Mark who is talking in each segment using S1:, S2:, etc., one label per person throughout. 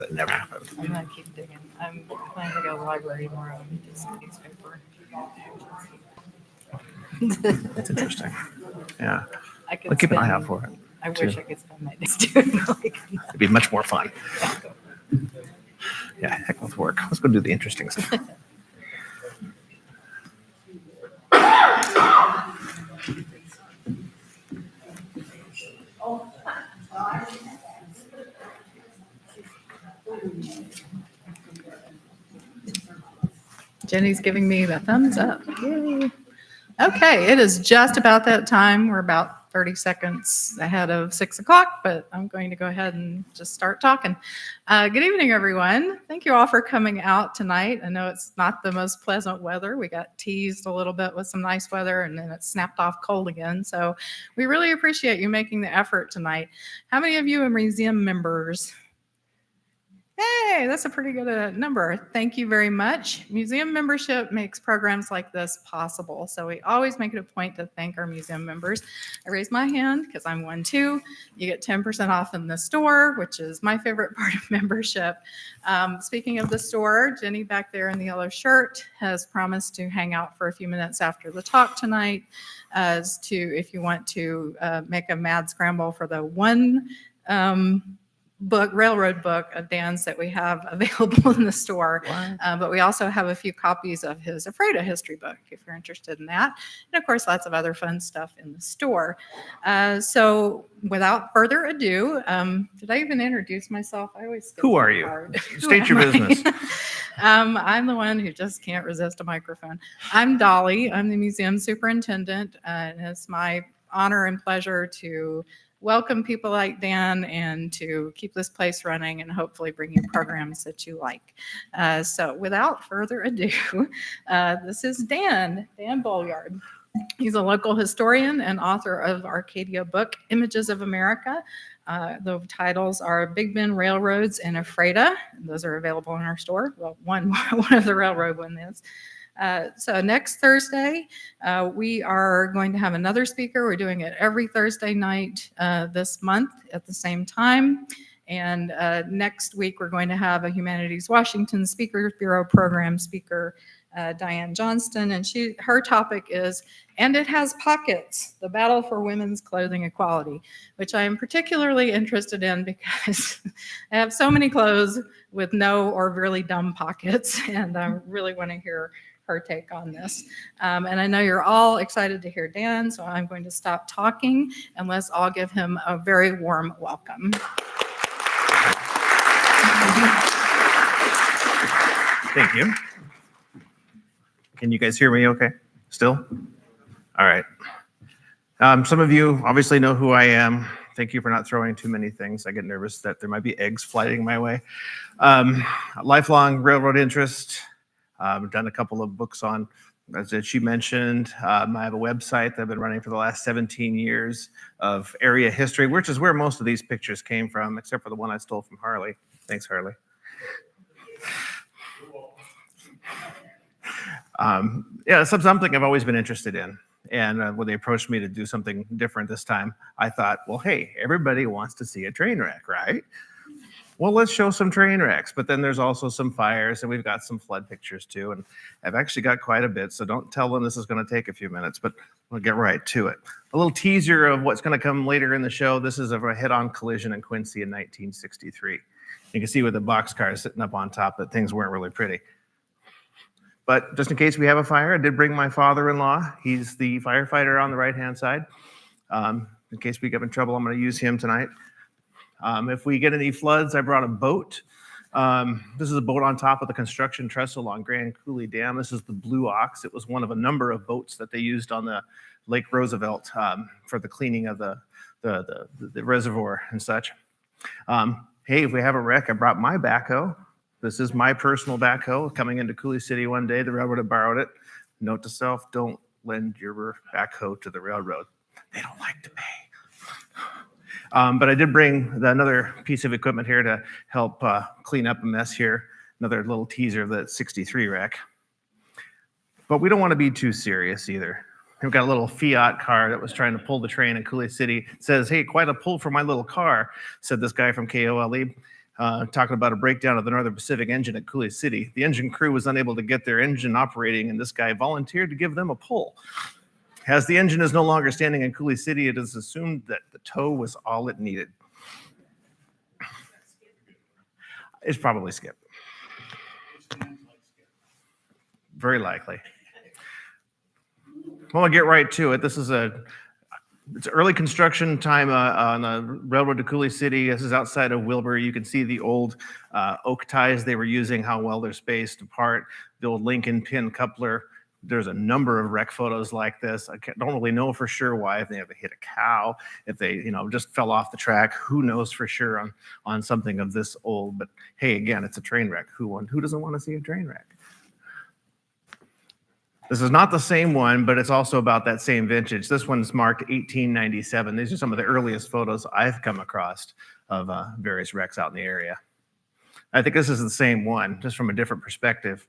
S1: It never happened.
S2: I'm gonna keep digging. I'm planning to go to the library tomorrow and get some newspaper.
S1: It's interesting. Yeah.
S2: I could
S1: I'll keep an eye out
S2: spend-
S1: for it.
S2: I
S1: too.
S2: wish I could spend my days doing like
S1: It'd be much more fun. Yeah, heck with work. Let's go do the interesting stuff.
S2: Jenny's giving me the thumbs up. Yay. Okay, it is just about that time. We're about 30 seconds ahead of 6 o'clock, but I'm going to go ahead and just start talking. Good evening, everyone. Thank you all for coming out tonight. I know it's not the most pleasant weather. We got teased a little bit with some nice weather, and then it snapped off cold again. So we really appreciate you making the effort tonight. How many of you are museum members? Hey, that's a pretty good number. Thank you very much. Museum membership makes programs like this possible. So we always make it a point to thank our museum members. I raise my hand because I'm one too. You get 10% off in the store, which is my favorite part of membership. Speaking of the store, Jenny back there in the yellow shirt has promised to hang out for a few minutes after the talk tonight as to if you want to make a mad scramble for the one railroad book of Dan's that we have available in the store. But we also have a few copies of his Ephrata history book, if you're interested in that. And of course, lots of other fun stuff in the store. So without further ado, did I even introduce myself? I always
S1: Who are you? State your business.
S2: I'm the one who just can't resist a microphone. I'm Dolly. I'm the museum superintendent, and it's my honor and pleasure to welcome people like Dan and to keep this place running and hopefully bring you programs that you like. So without further ado, this is Dan Bolyard. He's a local historian and author of Arcadia book, Images of America. The titles are Big Bend Railroads and Ephrata. Those are available in our store. Well, one of the railroad one is. So next Thursday, we are going to have another speaker. We're doing it every Thursday night this month at the same time. And next week, we're going to have a Humanities Washington Speakers Bureau program speaker, Diane Johnston. And her topic is, "And It Has Pockets, the Battle for Women's Clothing Equality," which I am particularly interested in because I have so many clothes with no or really dumb pockets. And I really want to hear her take on this. And I know you're all excited to hear Dan, so I'm going to stop talking and let's all give him a very warm welcome.
S1: Thank you. Can you guys hear me okay? Still? All right. Some of you obviously know who I am. Thank you for not throwing too many things. I get nervous that there might be eggs flying my way. Lifelong railroad interest. I've done a couple of books on, as she mentioned. I have a website that I've been running for the last 17 years of area history, which is where most of these pictures came from, except for the one I stole from Harley. Thanks, Harley. Yeah, it's something I've always been interested in. And when they approached me to do something different this time, I thought, well, hey, everybody wants to see a train wreck, right? Well, let's show some train wrecks, but then there's also some fires, and we've got some flood pictures too, and I've actually got quite a bit, so don't tell them this is going to take a few minutes, but we'll get right to it. A little teaser of what's going to come later in the show. This is of a head-on collision in Quincy in 1963. You can see with the boxcar sitting up on top that things weren't really pretty. But just in case we have a fire, I did bring my father-in-law. He's the firefighter on the right-hand side. In case we get in trouble, I'm going to use him tonight. If we get any floods, I brought a boat. This is a boat on top of the construction trestle on Grand Coulee Dam. This is the Blue Ox. It was one of a number of boats that they used on the Lake Roosevelt for the cleaning of the reservoir and such. Hey, if we have a wreck, I brought my backhoe. This is my personal backhoe. Coming into Coulee City one day, the railroad had borrowed it. Note to self, don't lend your backhoe to the railroad. They don't like to pay. But I did bring another piece of equipment here to help clean up a mess here. Another little teaser of that 63 wreck. But we don't want to be too serious either. We've got a little Fiat car that was trying to pull the train in Coulee City. It says, hey, quite a pull for my little car, said this guy from KOLE. talking about a breakdown of the Northern Pacific engine at Coulee City. The engine crew was unable to get their engine operating, and this guy volunteered to give them a pull. As the engine is no longer standing in Coulee City, it is assumed that the tow was all it needed. It's probably Skip. Very likely. Well, I'll get right to it. This is it's early construction time on the railroad to Coulee City. This is outside of Wilbur. You can see the old oak ties they were using, how well they're spaced apart. The old Lincoln pin coupler. There's a number of wreck photos like this. Don't really know for sure why, if they ever hit a cow, if they just fell off the track. Who knows for sure on something of this old? But hey, again, it's a train wreck. Who doesn't want to see a train wreck? This is not the same one, but it's also about that same vintage. This one's marked 1897. These are some of the earliest photos I've come across of various wrecks out in the area. I think this is the same one, just from a different perspective.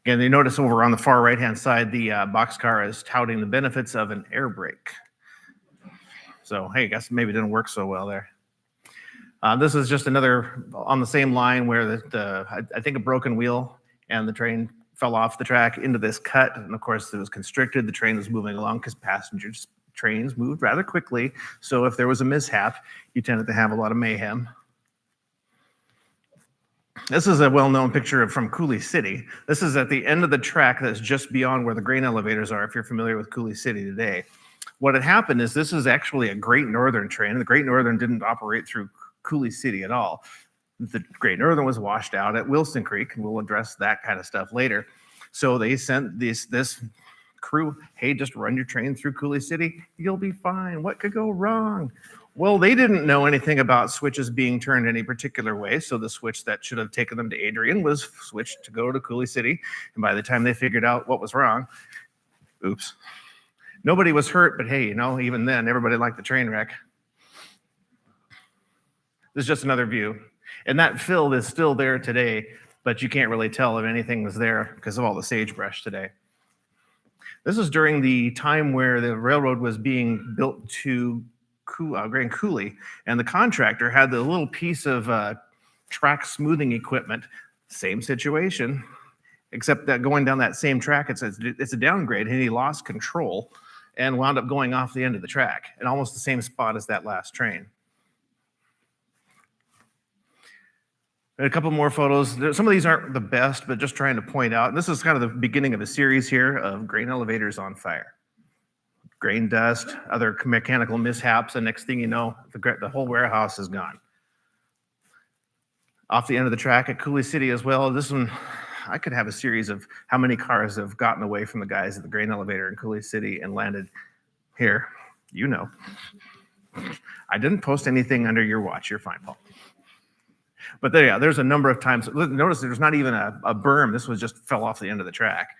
S1: Again, you notice over on the far right-hand side, the boxcar is touting the benefits of an air brake. So, hey, I guess maybe it didn't work so well there. This is just another on the same line where I think a broken wheel and the train fell off the track into this cut. And of course, it was constricted. The train was moving along because passengers trains moved rather quickly. So if there was a mishap, you tended to have a lot of mayhem. This is a well-known picture from Coulee City. This is at the end of the track that's just beyond where the grain elevators are, if you're familiar with Coulee City today. What had happened is this is actually a Great Northern train. The Great Northern didn't operate through Coulee City at all. The Great Northern was washed out at Wilson Creek, and we'll address that kind of stuff later. So they sent this crew, hey, just run your train through Coulee City. You'll be fine. What could go wrong? Well, they didn't know anything about switches being turned any particular way, so the switch that should have taken them to Adrian was switched to go to Coulee City, and by the time they figured out what was wrong, oops. Nobody was hurt, but hey, even then, everybody liked the train wreck. This is just another view, and that fill is still there today, but you can't really tell if anything was there because of all the sagebrush today. This is during the time where the railroad was being built to Grand Coulee, and the contractor had the little piece of track smoothing equipment. Same situation, except that going down that same track, it's a downgrade, and he lost control and wound up going off the end of the track in almost the same spot as that last train. And a couple more photos. Some of these aren't the best, but just trying to point out. And this is kind of the beginning of a series here of grain elevators on fire. Grain dust, other mechanical mishaps, and next thing you know, the whole warehouse is gone. Off the end of the track at Coulee City as well. This one, I could have a series of how many cars have gotten away from the guys at the grain elevator in Coulee City and landed here. I didn't post anything under your watch. You're fine, Paul. But there's a number of times. Notice there's not even a berm. This was just fell off the end of the track.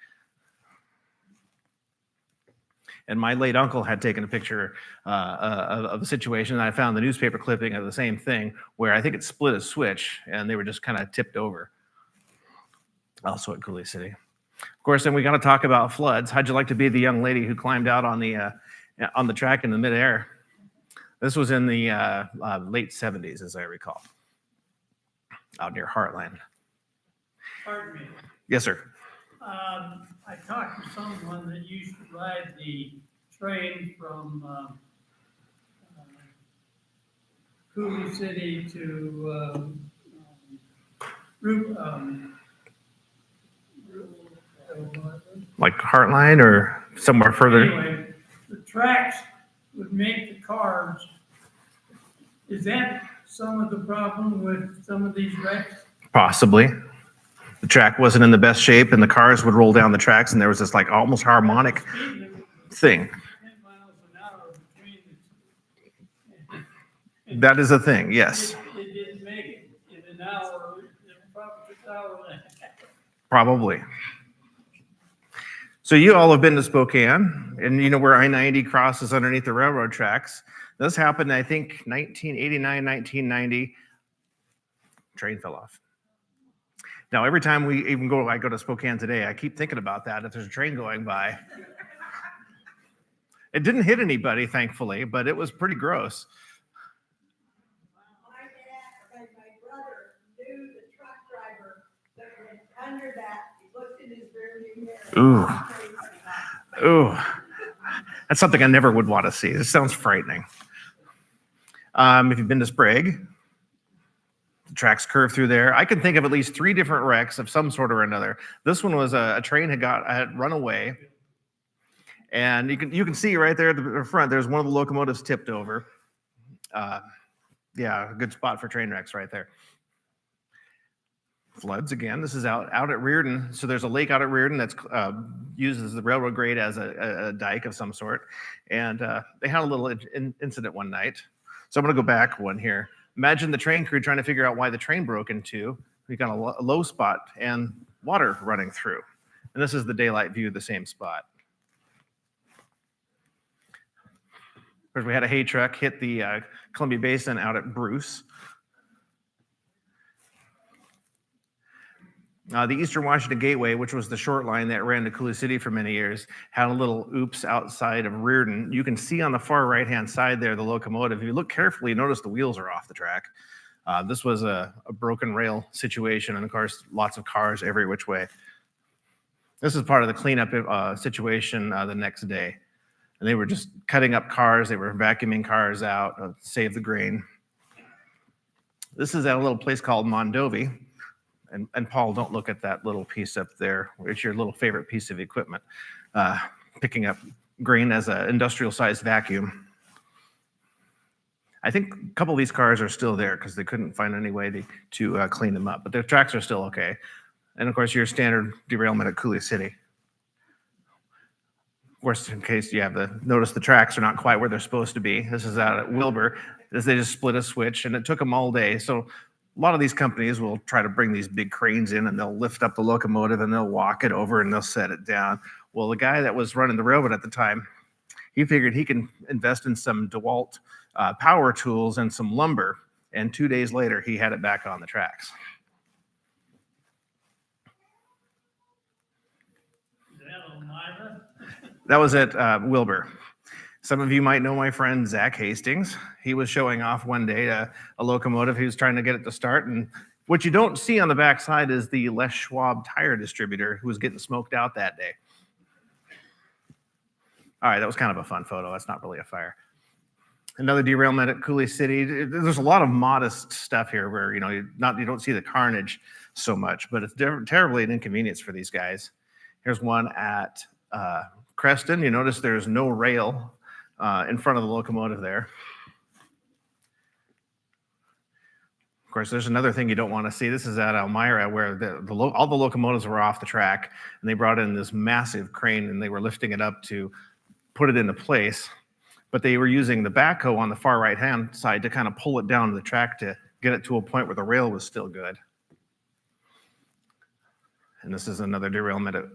S1: And my late uncle had taken a picture of a situation, and I found the newspaper clipping of the same thing, where I think it split a switch, and they were just kind of tipped over. Also at Coulee City. Of course, then we got to talk about floods. How'd you like to be the young lady who climbed out on the track in the midair? This was in the late 70s, as I recall, out near Heartland.
S3: Pardon me.
S1: Yes, sir.
S3: I talked to someone that used to ride the train from Coulee City to
S1: Like Heartline or somewhere further?
S3: Anyway, the tracks would make the cars. Is that some of the problem with some of these wrecks?
S1: Possibly. The track wasn't in the best shape, and the cars would roll down the tracks, and there was this like almost harmonic thing.
S3: 10 miles an hour between
S1: That is a thing, yes.
S3: It didn't make it in an hour. It probably took an hour and a half.
S1: Probably. So you all have been to Spokane, and you know where I-90 crosses underneath the railroad tracks. This happened, I think, 1989, 1990. Train fell off. Now, every time I go to Spokane today, I keep thinking about that. If there's a train going by, it didn't hit anybody, thankfully, but it was pretty gross.
S4: under that, he looked in his rearview mirror.
S1: Ooh. Ooh. That's something I never would want to see. This sounds frightening. If you've been to Sprague, the tracks curve through there. I can think of at least 3 different wrecks of some sort or another. This one was a train had run away. And you can see right there at the front, there's one of the locomotives tipped over. Yeah, a good spot for train wrecks right there. Floods again. This is out at Reardon. So there's a lake out at Reardon that's uses the railroad grade as a dike of some sort. And they had a little incident one night. So I'm going to go back one here. Imagine the train crew trying to figure out why the train broke in two. We got a low spot and water running through. And this is the daylight view of the same spot. Of course, we had a hay truck hit the Columbia Basin out at Bruce. The Eastern Washington Gateway, which was the short line that ran to Coulee City for many years, had a little oops outside of Reardon. You can see on the far right-hand side there the locomotive. If you look carefully, you notice the wheels are off the track. This was a broken rail situation, and of course, lots of cars every which way. This is part of the cleanup situation the next day. And they were just cutting up cars. They were vacuuming cars out to save the grain. This is at a little place called Mondovi. And Paul, don't look at that little piece up there. It's your little favorite piece of equipment, picking up grain as an industrial-sized vacuum. I think a couple of these cars are still there because they couldn't find any way to clean them up. But their tracks are still okay. And of course, your standard derailment at Coulee City. Of course, in case you have notice the tracks are not quite where they're supposed to be. This is out at Wilbur. They just split a switch, and it took them all day. So a lot of these companies will try to bring these big cranes in, and they'll lift up the locomotive and they'll walk it over and they'll set it down. Well, the guy that was running the railroad at the time, he figured he can invest in some DeWalt power tools and some lumber, and 2 days later, he had it back on the tracks. That was at Wilbur. Some of you might know my friend Zach Hastings. He was showing off one day a locomotive. He was trying to get it to start. And what you don't see on the backside is the Les Schwab tire distributor who was getting smoked out that day. All right, that was kind of a fun photo. That's not really a fire. Another derailment at Coulee City. There's a lot of modest stuff here where you don't see the carnage so much, but it's terribly an inconvenience for these guys. Here's one at Creston. You notice there's no rail in front of the locomotive there. Of course, there's another thing you don't want to see. This is at Elmira, where all the locomotives were off the track, and they brought in this massive crane, and they were lifting it up to put it into place. But they were using the backhoe on the far right-hand side to kind of pull it down to the track to get it to a point where the rail was still good. And this is another derailment at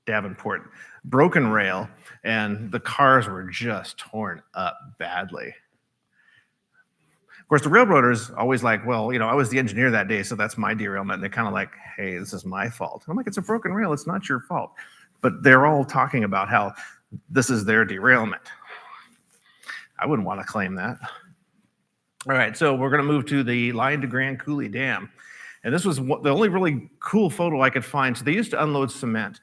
S1: Davenport. Broken rail, and the cars were just torn up badly. Of course, the railroaders always like, well, I was the engineer that day, so that's my derailment. And they're kind of like, hey, this is my fault. I'm like, it's a broken rail. It's not your fault. But they're all talking about how this is their derailment. I wouldn't want to claim that. All right, so we're going to move to the line to Grand Coulee Dam. And this was the only really cool photo I could find. So they used to unload cement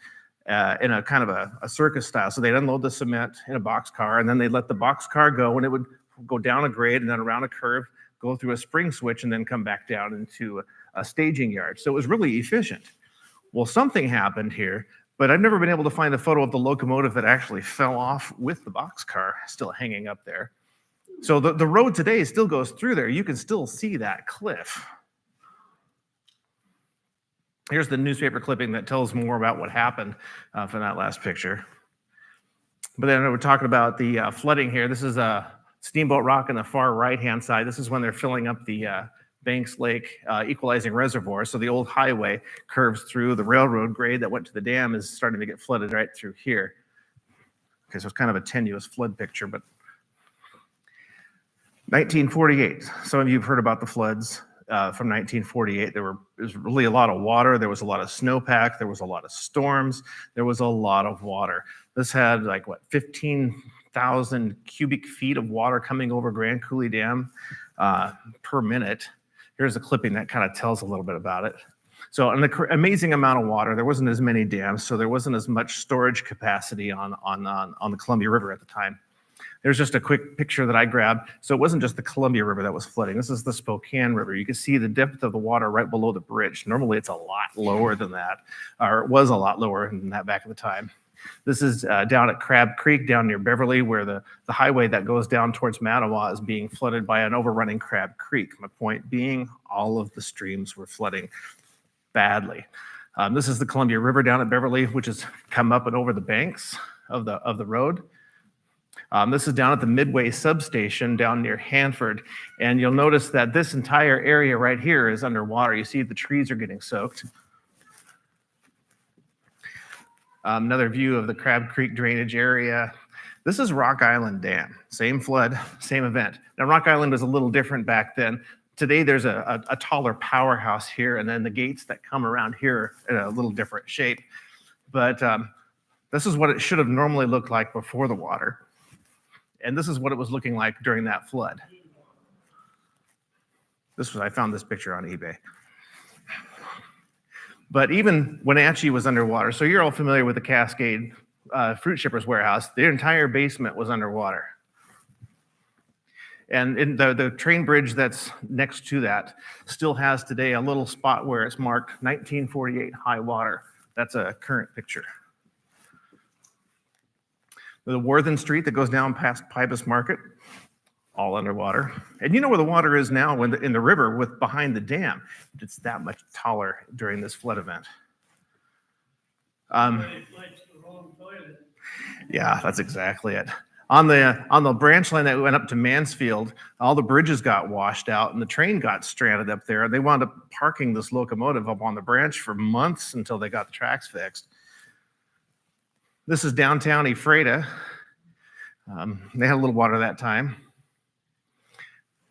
S1: in a kind of a circus style. So they'd unload the cement in a boxcar, and then they'd let the boxcar go, and it would go down a grade and then around a curve, go through a spring switch, and then come back down into a staging yard. So it was really efficient. Well, something happened here, but I've never been able to find a photo of the locomotive that actually fell off with the boxcar still hanging up there. So the road today still goes through there. You can still see that cliff. Here's the newspaper clipping that tells more about what happened from that last picture. But then we're talking about the flooding here. This is a Steamboat Rock on the far right-hand side. This is when they're filling up the Banks Lake equalizing reservoir. So the old highway curves through. The railroad grade that went to the dam is starting to get flooded right through here. Okay, so it's kind of a tenuous flood picture, but 1948. Some of you have heard about the floods. From 1948, there was really a lot of water. There was a lot of snowpack. There was a lot of storms. There was a lot of water. This had 15,000 cubic feet of water coming over Grand Coulee Dam per minute. Here's a clipping that kind of tells a little bit about it. So an amazing amount of water. There wasn't as many dams, so there wasn't as much storage capacity on the Columbia River at the time. There's just a quick picture that I grabbed. So it wasn't just the Columbia River that was flooding. This is the Spokane River. You can see the depth of the water right below the bridge. Normally it's a lot lower than that, or it was a lot lower than that back at the time. This is down at Crab Creek, down near Beverly, where the highway that goes down towards Mattawa is being flooded by an overrunning Crab Creek. My point being, all of the streams were flooding badly. This is the Columbia River down at Beverly, which has come up and over the banks of the road. This is down at the Midway substation down near Hanford, and you'll notice that this entire area right here is underwater. You see the trees are getting soaked. Another view of the Crab Creek drainage area. This is Rock Island Dam. Same flood, same event. Now, Rock Island was a little different back then. Today, there's a taller powerhouse here, and then the gates that come around here in a little different shape. But this is what it should have normally looked like before the water. And this is what it was looking like during that flood. I found this picture on eBay. But even Wenatchee was underwater. So you're all familiar with the Cascade Fruit Shippers Warehouse. Their entire basement was underwater. And in the train bridge that's next to that still has today a little spot where it's marked 1948 high water. That's a current picture. The Worthen Street that goes down past Pybus Market, all underwater. And you know where the water is now in the river behind the dam. It's that much taller during this flood event. Yeah, that's exactly it. On the branch line that went up to Mansfield, all the bridges got washed out and the train got stranded up there. They wound up parking this locomotive up on the branch for months until they got the tracks fixed. This is downtown Ephrata. They had a little water that time.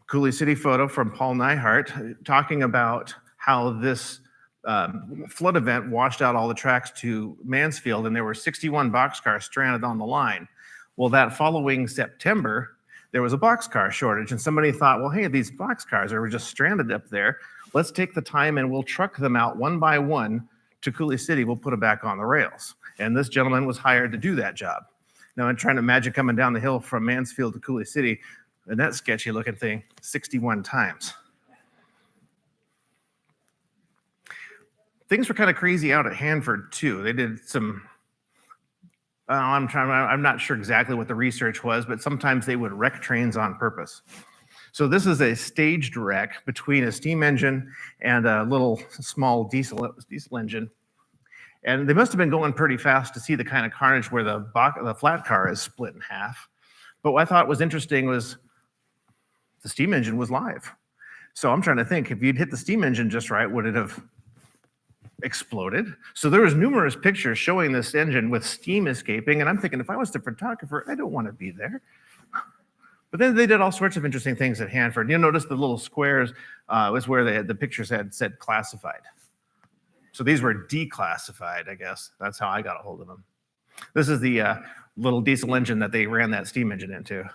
S1: Coulee City photo from Paul Neihart talking about how this flood event washed out all the tracks to Mansfield, and there were 61 boxcars stranded on the line. Well, that following September, there was a boxcar shortage, and somebody thought, well, hey, these boxcars are just stranded up there. Let's take the time and we'll truck them out one by one to Coulee City. We'll put them back on the rails. And this gentleman was hired to do that job. Now, I'm trying to imagine coming down the hill from Mansfield to Coulee City, and that sketchy looking thing 61 times. Things were kind of crazy out at Hanford too. They did some, I'm not sure exactly what the research was, but sometimes they would wreck trains on purpose. So this is a staged wreck between a steam engine and a little small diesel engine. And they must have been going pretty fast to see the kind of carnage where the flat car is split in half. But what I thought was interesting was the steam engine was live. So I'm trying to think, if you'd hit the steam engine just right, would it have exploded? So there was numerous pictures showing this engine with steam escaping. And I'm thinking, if I was the photographer, I don't want to be there. But then they did all sorts of interesting things at Hanford. You'll notice the little squares was where the pictures had said classified. So these were declassified, I guess. That's how I got a hold of them. This is the little diesel engine that they ran that steam engine into. Of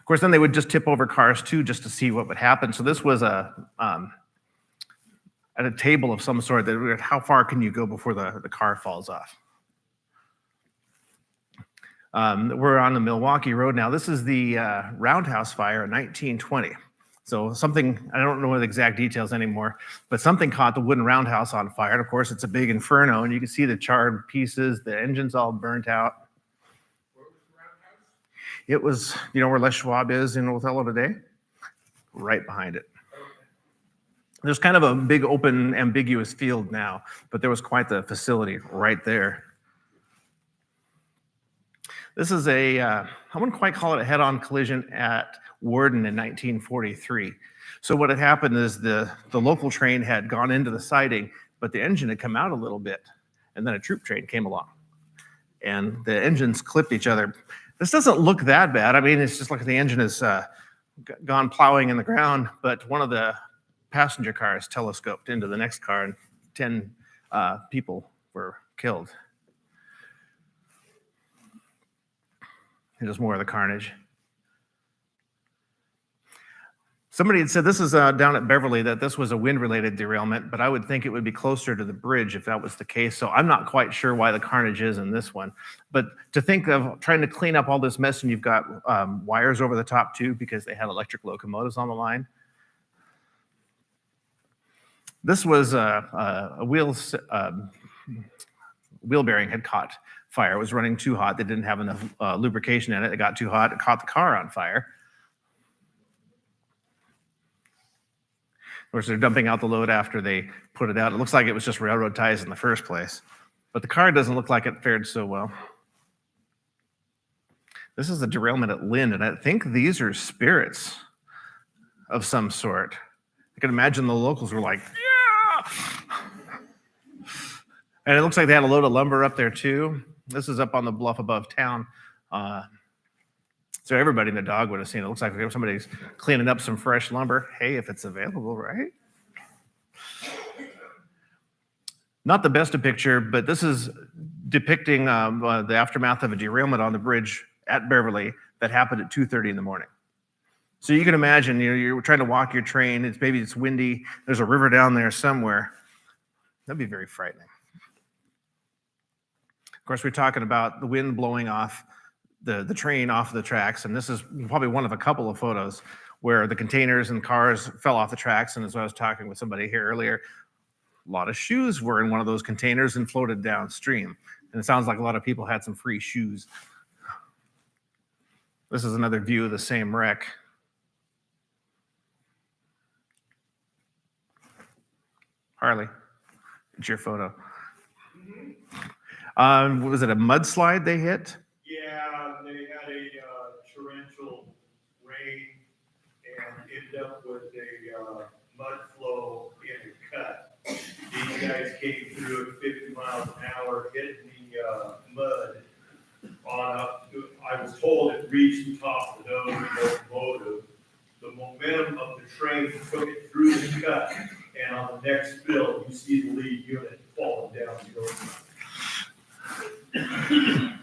S1: course, then they would just tip over cars too, just to see what would happen. So this was at a table of some sort. That how far can you go before the car falls off? We're on the Milwaukee Road now. This is the Roundhouse Fire in 1920. So something, I don't know the exact details anymore, but something caught the wooden roundhouse on fire. And of course, it's a big inferno, and you can see the charred pieces. The engine's all burnt out.
S5: Where was the roundhouse?
S1: It was, you know where Les Schwab is in Othello today? Right behind it. There's kind of a big open ambiguous field now, but there was quite the facility right there. This is I wouldn't quite call it a head-on collision at Worden in 1943. So what had happened is the local train had gone into the siding, but the engine had come out a little bit, and then a troop train came along, and the engines clipped each other. This doesn't look that bad. I mean, it's just like the engine has gone plowing in the ground, but one of the passenger cars telescoped into the next car, and 10 people were killed. Here's more of the carnage. Somebody had said this is down at Beverly, that this was a wind-related derailment, but I would think it would be closer to the bridge if that was the case. So I'm not quite sure why the carnage is in this one. But to think of trying to clean up all this mess, and you've got wires over the top too, because they had electric locomotives on the line. This was a wheel bearing had caught fire. It was running too hot. They didn't have enough lubrication in it. It got too hot. It caught the car on fire. Of course, they're dumping out the load after they put it out. It looks like it was just railroad ties in the first place. But the car doesn't look like it fared so well. This is a derailment at Lind, and I think these are spirits of some sort. I can imagine the locals were like, yeah! And it looks like they had a load of lumber up there too. This is up on the bluff above town. So everybody in the dog would have seen it. It looks like somebody's cleaning up some fresh lumber. Hey, if it's available, right? Not the best of picture, but this is depicting the aftermath of a derailment on the bridge at Beverly that happened at 2:30 in the morning. So you can imagine, you're trying to walk your train. Maybe it's windy. There's a river down there somewhere. That'd be very frightening. Of course, we're talking about the wind blowing off the train off the tracks, and this is probably one of a couple of photos where the containers and cars fell off the tracks. And as I was talking with somebody here earlier, a lot of shoes were in one of those containers and floated downstream. And it sounds like a lot of people had some free shoes. This is another view of the same wreck. Harley, it's your photo. Was it a mudslide they hit?
S6: Yeah, they had a torrential rain and ended up with a mud flow in a cut. These guys came through at 50 miles an hour, hit the mud on up. I was told it reached the top of the nose of the locomotive. The momentum of the train took it through the cut, and on the next spill, you see the lead unit falling down the road.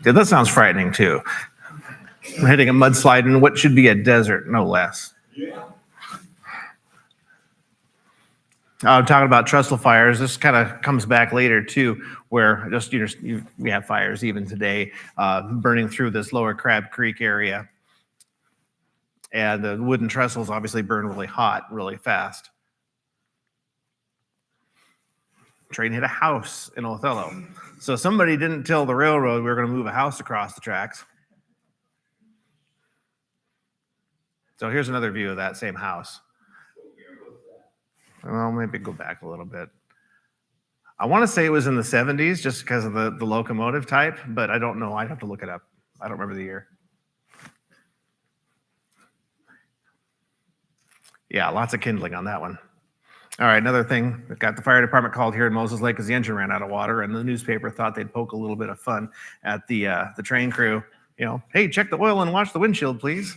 S1: Yeah, that sounds frightening too. Hitting a mudslide in what should be a desert, no less.
S6: Yeah.
S1: I'm talking about trestle fires. This kind of comes back later too, where just we have fires even today burning through this lower Crab Creek area, and the wooden trestles obviously burn really hot, really fast. Train hit a house in Othello. So somebody didn't tell the railroad we were going to move a house across the tracks. So here's another view of that same house. Well, maybe go back a little bit. I want to say it was in the 70s just because of the locomotive type, but I don't know. I'd have to look it up. I don't remember the year. Yeah, lots of kindling on that one. All right, another thing, we've got the fire department called here in Moses Lake because the engine ran out of water, and the newspaper thought they'd poke a little bit of fun at the train crew. You know, hey, check the oil and wash the windshield, please.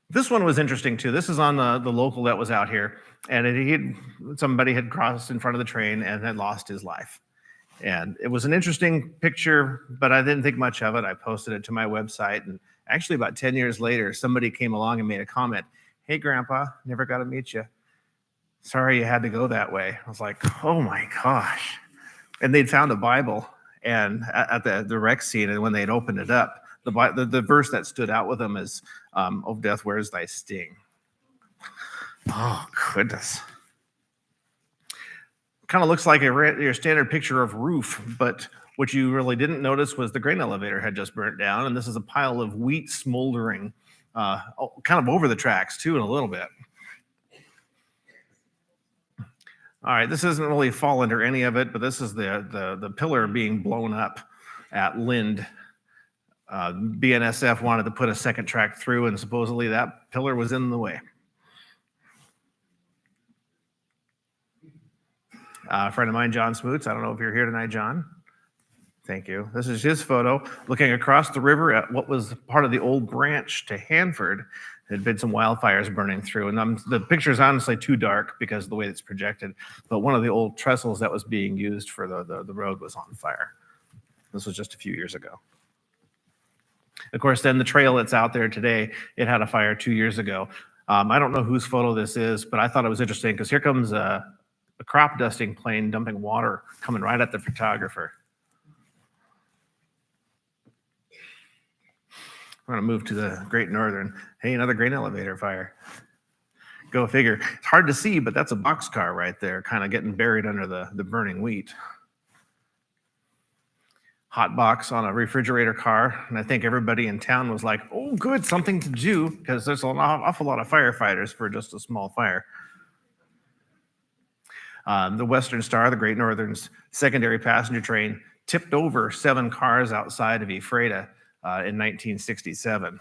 S1: This one was interesting too. This is on the local that was out here, and somebody had crossed in front of the train and had lost his life. And it was an interesting picture, but I didn't think much of it. I posted it to my website, and actually about 10 years later, somebody came along and made a comment. Hey, Grandpa, never got to meet you. Sorry you had to go that way. I was like, oh my gosh. And they'd found a Bible and at the wreck scene, and when they'd opened it up, the verse that stood out with them is, "Oh, death, where's thy sting?" Oh, goodness. Kind of looks like your standard picture of roof, but what you really didn't notice was the grain elevator had just burnt down, and this is a pile of wheat smoldering kind of over the tracks too in a little bit. All right, this isn't really fall under any of it, but this is the pillar being blown up at Lind. BNSF wanted to put a second track through, and supposedly that pillar was in the way. A friend of mine, John Smoots, I don't know if you're here tonight, John. Thank you. This is his photo looking across the river at what was part of the old branch to Hanford. There had been some wildfires burning through, and the picture is honestly too dark because of the way it's projected, but one of the old trestles that was being used for the road was on fire. This was just a few years ago. Of course, then the trail that's out there today, it had a fire 2 years ago. I don't know whose photo this is, but I thought it was interesting because here comes a crop dusting plane dumping water coming right at the photographer. I'm going to move to the Great Northern. Hey, another grain elevator fire. Go figure. It's hard to see, but that's a boxcar right there, kind of getting buried under the burning wheat. Hot box on a refrigerator car, and I think everybody in town was like, oh, good, something to do, because there's an awful lot of firefighters for just a small fire. The Western Star, the Great Northern's secondary passenger train, tipped over 7 cars outside of Ephrata in 1967.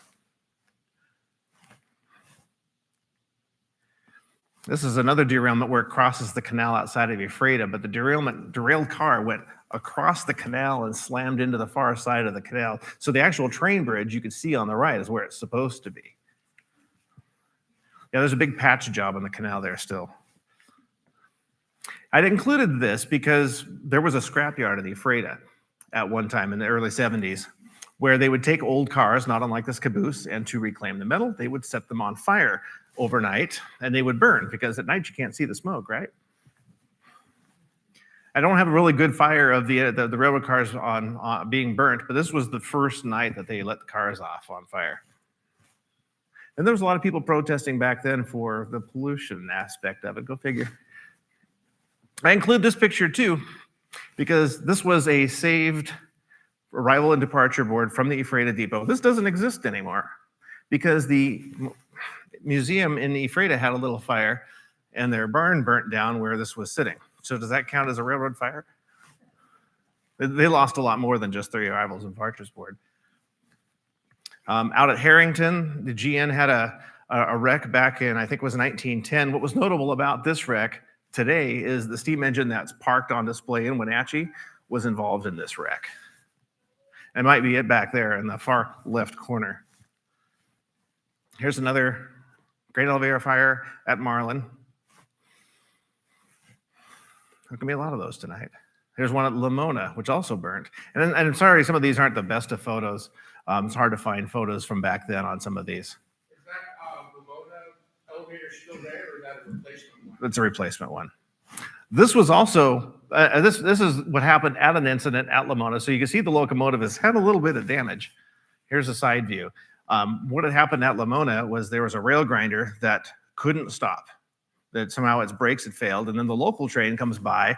S1: This is another derailment where it crosses the canal outside of Ephrata, but the derailed car went across the canal and slammed into the far side of the canal. So the actual train bridge you can see on the right is where it's supposed to be. Yeah, there's a big patch job on the canal there still. I'd included this because there was a scrapyard in Ephrata at one time in the early 70s where they would take old cars, not unlike this caboose, and to reclaim the metal, they would set them on fire overnight and they would burn because at night you can't see the smoke, right? I don't have a really good fire of the railroad cars on being burnt, but this was the first night that they let the cars off on fire. And there was a lot of people protesting back then for the pollution aspect of it. Go figure. I include this picture too, because this was a saved arrival and departure board from the Ephrata Depot. This doesn't exist anymore because the museum in Ephrata had a little fire and their barn burnt down where this was sitting. So does that count as a railroad fire? They lost a lot more than just the arrivals and departures board. Out at Harrington, the GN had a wreck back in, I think it was 1910. What was notable about this wreck today is the steam engine that's parked on display in Wenatchee was involved in this wreck. It might be it back there in the far left corner. Here's another grain elevator fire at Marlin. There can be a lot of those tonight. There's one at Lamona, which also burnt. And I'm sorry, some of these aren't the best of photos. It's hard to find photos from back then on some of these.
S5: Is that Lamona elevator still there, or is that a replacement one?
S1: It's a replacement one. This was also, this is what happened at an incident at Lamona. So you can see the locomotive has had a little bit of damage. Here's a side view. What had happened at Lamona was there was a rail grinder that couldn't stop, that somehow its brakes had failed. And then the local train comes by,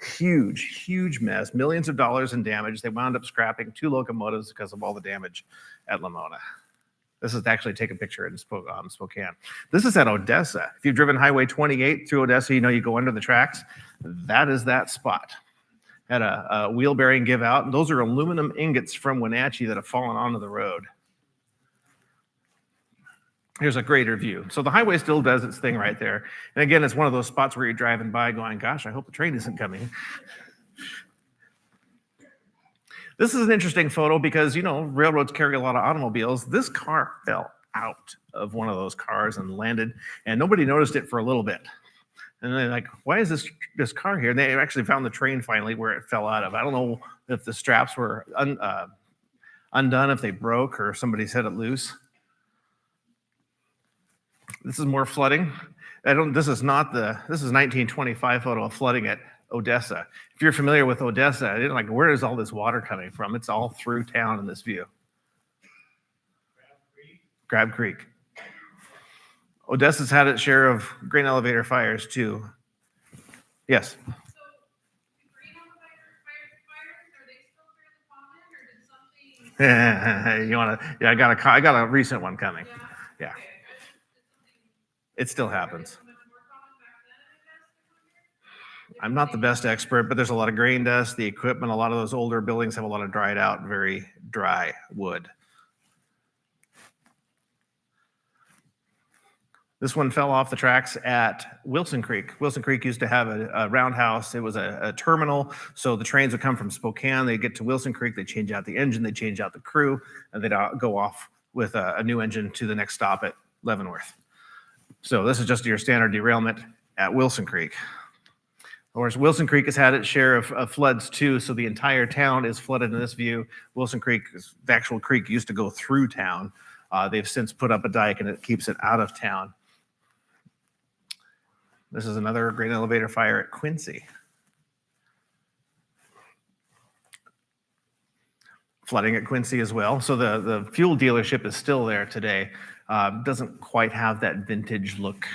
S1: huge mess, millions of dollars in damage. They wound up scrapping 2 locomotives because of all the damage at Lamona. This is actually take a picture in Spokane. This is at Odessa. If you've driven Highway 28 through Odessa, you know you go under the tracks. That is that spot. Had a wheel bearing give out. And those are aluminum ingots from Wenatchee that have fallen onto the road. Here's a greater view. So the highway still does its thing right there. And again, it's one of those spots where you're driving by going, gosh, I hope the train isn't coming. This is an interesting photo because, you know, railroads carry a lot of automobiles. This car fell out of one of those cars and landed, and nobody noticed it for a little bit. And they're like, why is this car here? And they actually found the train finally where it fell out of. I don't know if the straps were undone, if they broke, or somebody set it loose. This is more flooding. This is 1925 photo of flooding at Odessa. If you're familiar with Odessa, like, where is all this water coming from? It's all through town in this view. Crab Creek. Odessa's had its share of grain elevator fires too. Yes.
S2: So, grain elevator fires, are they still fairly common, or did something?
S1: You want to? Yeah, I got a recent one coming. Yeah.
S2: Okay.
S1: It still happens. I'm not the best expert, but there's a lot of grain dust, the equipment. A lot of those older buildings have a lot of dried out, very dry wood. This one fell off the tracks at Wilson Creek. Wilson Creek used to have a roundhouse. It was a terminal, so the trains would come from Spokane. They'd get to Wilson Creek, they'd change out the engine, they'd change out the crew, and they'd go off with a new engine to the next stop at Leavenworth. So this is just your standard derailment at Wilson Creek. course, Wilson Creek has had its share of floods too, so the entire town is flooded in this view. Wilson Creek, the actual creek, used to go through town. They've since put up a dike and it keeps it out of town. This is another grain elevator fire at Quincy. Flooding at Quincy as well. So the fuel dealership is still there today. Doesn't quite have that vintage look.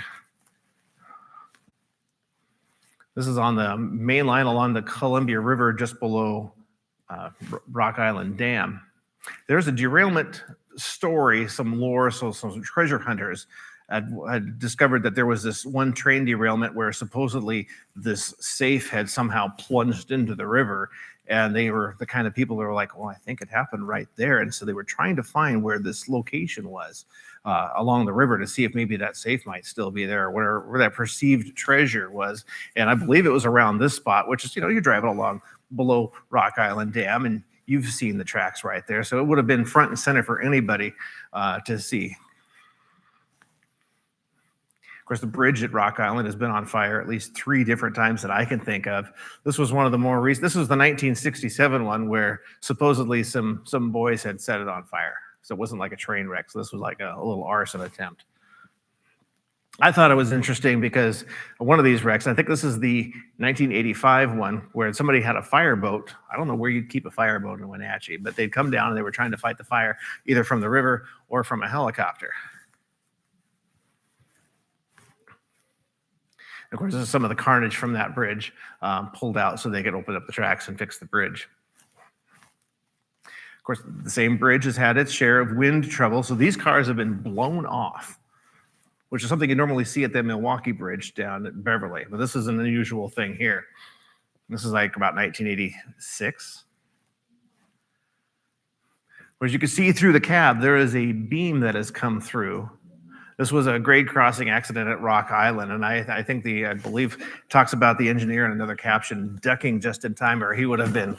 S1: This is on the main line along the Columbia River just below Rock Island Dam. There's a derailment story, some lore, so some treasure hunters had discovered that there was this one train derailment where supposedly this safe had somehow plunged into the river. And they were the kind of people that were like, well, I think it happened right there. And so they were trying to find where this location was along the river to see if maybe that safe might still be there, or where that perceived treasure was. And I believe it was around this spot, which is, you're driving along below Rock Island Dam and you've seen the tracks right there. So it would have been front and center for anybody to see. Of course, the bridge at Rock Island has been on fire at least 3 different times that I can think of. This was one of the more recent. This was the 1967 one where supposedly some boys had set it on fire. So it wasn't like a train wreck. So this was like a little arson attempt. I thought it was interesting because one of these wrecks, I think this is the 1985 one, where somebody had a fireboat. I don't know where you'd keep a fireboat in Wenatchee, but they'd come down and they were trying to fight the fire either from the river or from a helicopter. Of course, this is some of the carnage from that bridge pulled out so they could open up the tracks and fix the bridge. Of course, the same bridge has had its share of wind trouble, so these cars have been blown off, which is something you normally see at the Milwaukee Bridge down at Beverly. But this is an unusual thing here. This is like about 1986. Whereas you can see through the cab, there is a beam that has come through. This was a grade crossing accident at Rock Island, and I think I believe talks about the engineer in another caption ducking just in time, or he would have been.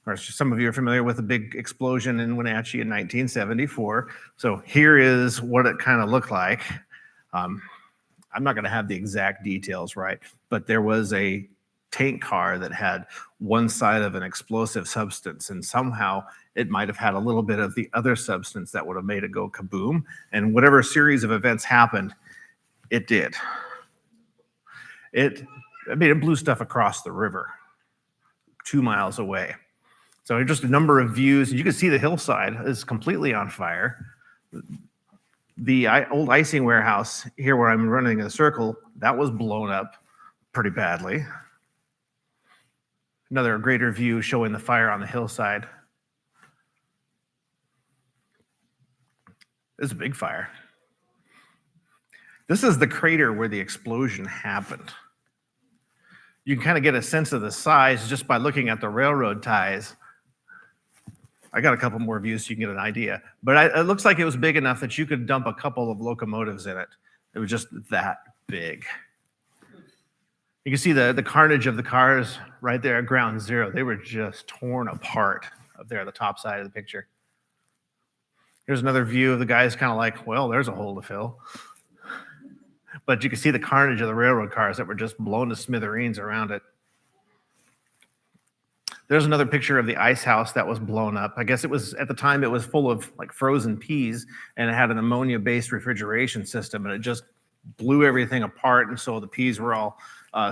S1: Of course, some of you are familiar with the big explosion in Wenatchee in 1974. So here is what it kind of looked like. I'm not going to have the exact details right, but there was a tank car that had one side of an explosive substance, and somehow it might have had a little bit of the other substance that would have made it go kaboom. And whatever series of events happened, it did. It blew stuff across the river 2 miles away. So just a number of views. You can see the hillside is completely on fire. The old icing warehouse here where I'm running a circle, that was blown up pretty badly. Another greater view showing the fire on the hillside. This is a big fire. This is the crater where the explosion happened. You can kind of get a sense of the size just by looking at the railroad ties. I got a couple more views so you can get an idea. But it looks like it was big enough that you could dump a couple of locomotives in it. It was just that big. You can see the carnage of the cars right there at ground zero. They were just torn apart up there at the top side of the picture. Here's another view of the guys kind of like, well, there's a hole to fill. But you can see the carnage of the railroad cars that were just blown to smithereens around it. There's another picture of the ice house that was blown up. I guess it was, at the time, it was full of like frozen peas, and it had an ammonia-based refrigeration system, and it just blew everything apart, and so the peas were all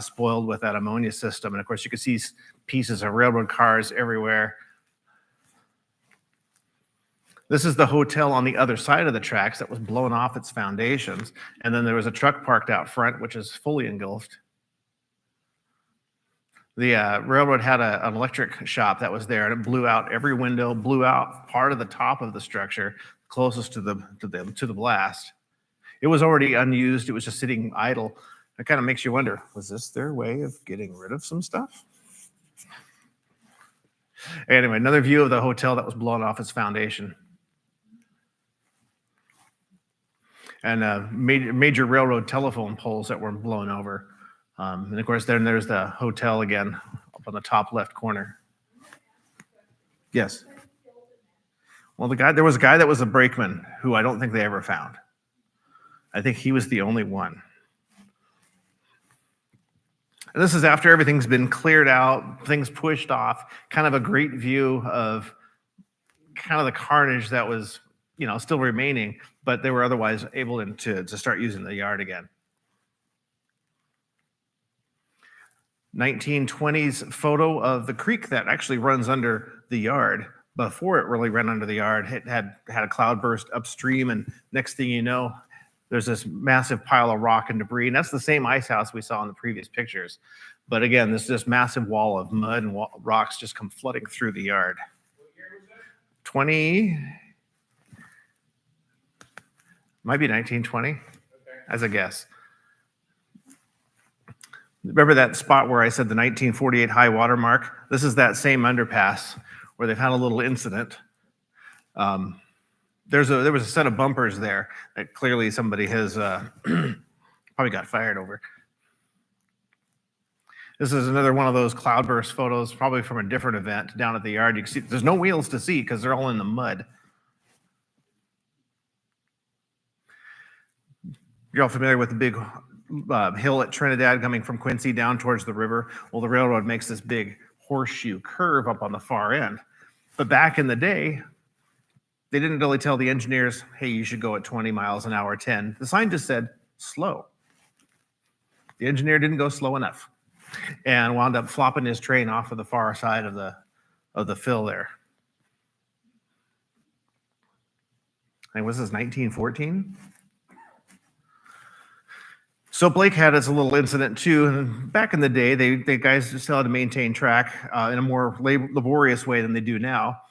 S1: spoiled with that ammonia system. And of course, you could see pieces of railroad cars everywhere. This is the hotel on the other side of the tracks that was blown off its foundations, and then there was a truck parked out front, which is fully engulfed. The railroad had an electric shop that was there, and it blew out every window, blew out part of the top of the structure closest to the blast. It was already unused. It was just sitting idle. It kind of makes you wonder, was this their way of getting rid of some stuff? Anyway, another view of the hotel that was blown off its foundation. And major railroad telephone poles that were blown over. And of course, then there's the hotel again up on the top left corner. Yes. Well, there was a guy that was a brakeman who I don't think they ever found. I think he was the only one. And this is after everything's been cleared out, things pushed off, kind of a great view of kind of the carnage that was, still remaining, but they were otherwise able to start using the yard again. 1920s photo of the creek that actually runs under the yard. Before it really ran under the yard, it had a cloudburst upstream, and next thing you know, there's this massive pile of rock and debris, and that's the same ice house we saw in the previous pictures. But again, this massive wall of mud and rocks just come flooding through the yard.
S5: What year was that?
S1: 20, might be 1920,
S5: Okay.
S1: as a guess. Remember that spot where I said the 1948 high water mark? This is that same underpass where they've had a little incident. There was a set of bumpers there that clearly somebody has probably got fired over. This is another one of those cloudburst photos, probably from a different event down at the yard. You can see there's no wheels to see because they're all in the mud. You're all familiar with the big hill at Trinidad coming from Quincy down towards the river. Well, the railroad makes this big horseshoe curve up on the far end. But back in the day, they didn't really tell the engineers, hey, you should go at 20 miles an hour, 10. The sign just said slow. The engineer didn't go slow enough and wound up flopping his train off of the far side of the fill there. And was this 1914? So Blake had his little incident too. And back in the day, they guys still had to maintain track in a more laborious way than they do now,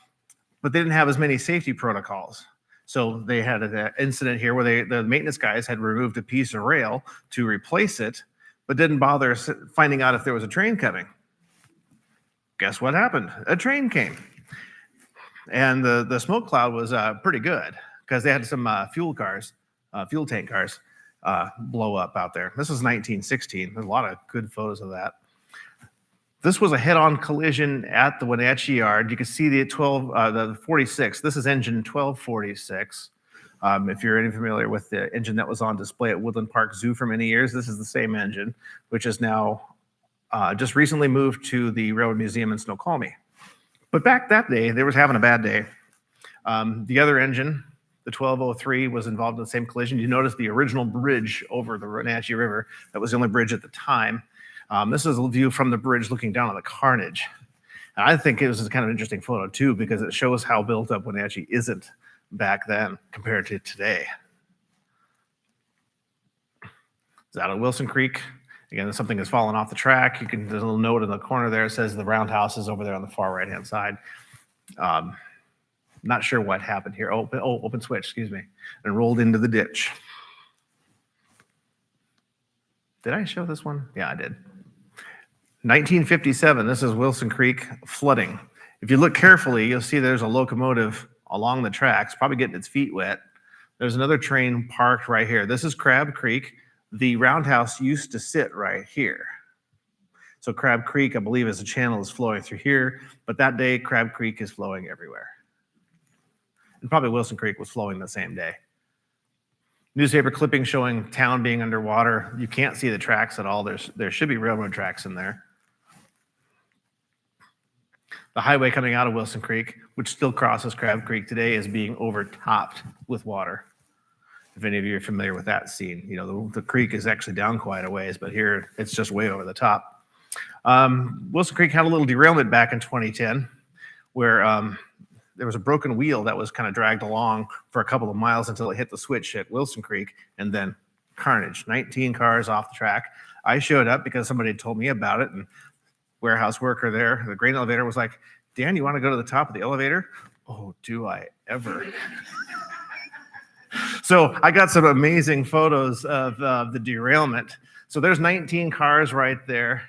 S1: but they didn't have as many safety protocols. So they had an incident here where the maintenance guys had removed a piece of rail to replace it, but didn't bother finding out if there was a train coming. Guess what happened? A train came. And the smoke cloud was pretty good because they had some fuel tank cars blow up out there. This was 1916. There's a lot of good photos of that. This was a head-on collision at the Wenatchee Yard. You can see the 46. This is engine 1246. If you're any familiar with the engine that was on display at Woodland Park Zoo for many years, this is the same engine, which is now just recently moved to the Railroad Museum in Snoqualmie. But back that day, they were having a bad day. The other engine, the 1203, was involved in the same collision. You notice the original bridge over the Wenatchee River. That was the only bridge at the time. This is a view from the bridge looking down on the carnage. And I think it was a kind of interesting photo too, because it shows how built up Wenatchee isn't back then compared to today. It's out of Wilson Creek. Again, if something has fallen off the track, there's a little note in the corner there. It says the roundhouse is over there on the far right-hand side. Not sure what happened here. Open switch, excuse me, and rolled into the ditch. Did I show this one? Yeah, I did. 1957, this is Wilson Creek flooding. If you look carefully, you'll see there's a locomotive along the tracks, probably getting its feet wet. There's another train parked right here. This is Crab Creek. The roundhouse used to sit right here. So Crab Creek, I believe, as a channel is flowing through here, but that day, Crab Creek is flowing everywhere. And probably Wilson Creek was flowing the same day. Newspaper clipping showing town being underwater. You can't see the tracks at all. There should be railroad tracks in there. The highway coming out of Wilson Creek, which still crosses Crab Creek today, is being overtopped with water. If any of you are familiar with that scene, the creek is actually down quite a ways, but here it's just way over the top. Wilson Creek had a little derailment back in 2010 where there was a broken wheel that was kind of dragged along for a couple of miles until it hit the switch at Wilson Creek, and then carnage. 19 cars off the track. I showed up because somebody had told me about it, and warehouse worker there, the grain elevator, was like, Dan, you want to go to the top of the elevator? Oh, do I ever. So I got some amazing photos of the derailment. So there's 19 cars right there.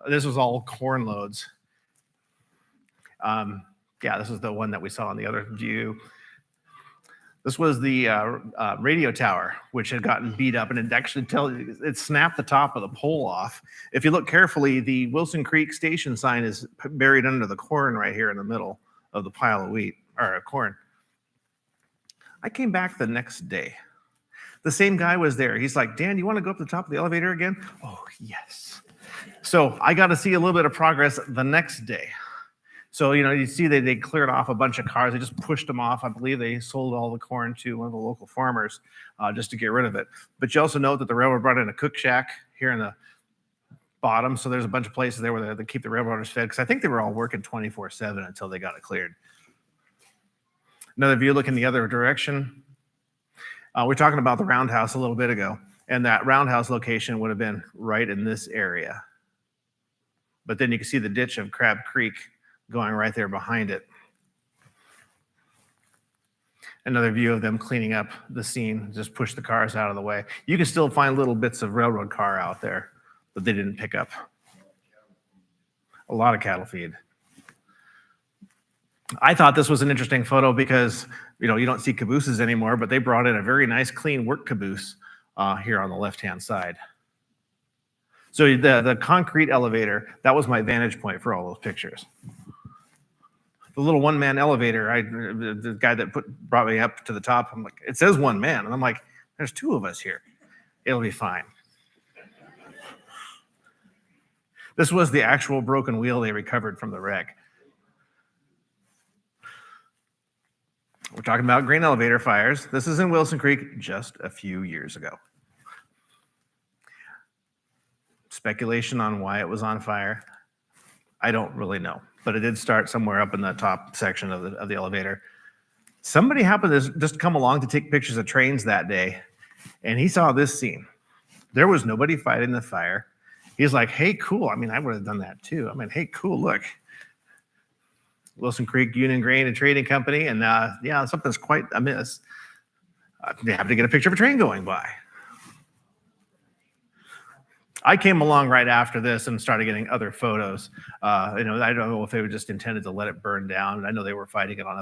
S1: This was all corn loads. Yeah, this is the one that we saw in the other view. This was the radio tower, which had gotten beat up, and it snapped the top of the pole off. If you look carefully, the Wilson Creek station sign is buried under the corn right here in the middle of the pile of wheat, or corn. I came back the next day. The same guy was there. He's like, Dan, you want to go up the top of the elevator again? Oh, yes. So I got to see a little bit of progress the next day. So, you see they cleared off a bunch of cars. They just pushed them off. I believe they sold all the corn to one of the local farmers just to get rid of it. But you also note that the railroad brought in a cook shack here in the bottom. So there's a bunch of places there where they keep the railroaders fed, because I think they were all working 24/7 until they got it cleared. Another view looking the other direction. We're talking about the roundhouse a little bit ago, and that roundhouse location would have been right in this area. But then you can see the ditch of Crab Creek going right there behind it. Another view of them cleaning up the scene, just push the cars out of the way. You can still find little bits of railroad car out there that they didn't pick up. A lot of cattle feed. I thought this was an interesting photo because, you don't see cabooses anymore, but they brought in a very nice, clean work caboose here on the left-hand side. So the concrete elevator, that was my vantage point for all those pictures. The little one-man elevator, the guy that brought me up to the top, I'm like, it says one man. And I'm like, there's two of us here. It'll be fine. This was the actual broken wheel they recovered from the wreck. We're talking about grain elevator fires. This is in Wilson Creek just a few years ago. Speculation on why it was on fire, I don't really know. But it did start somewhere up in the top section of the elevator. Somebody happened to just come along to take pictures of trains that day, and he saw this scene. There was nobody fighting the fire. He's like, hey, cool. I mean, I would have done that too. I mean, hey, cool, look. Wilson Creek Union Grain and Trading Company, and yeah, something's quite amiss. They happened to get a picture of a train going by. I came along right after this and started getting other photos. I don't know if they were just intended to let it burn down. I know they were fighting it on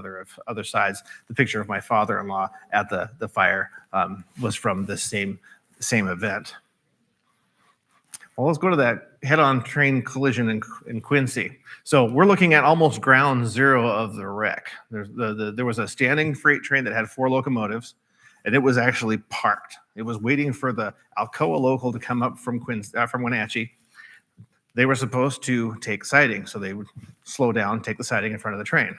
S1: other sides. The picture of my father-in-law at the fire was from this same event. Well, let's go to that head-on train collision in Quincy. So we're looking at almost ground zero of the wreck. There was a standing freight train that had 4 locomotives, and it was actually parked. It was waiting for the Alcoa local to come up from Wenatchee. They were supposed to take siding, so they would slow down, take the siding in front of the train.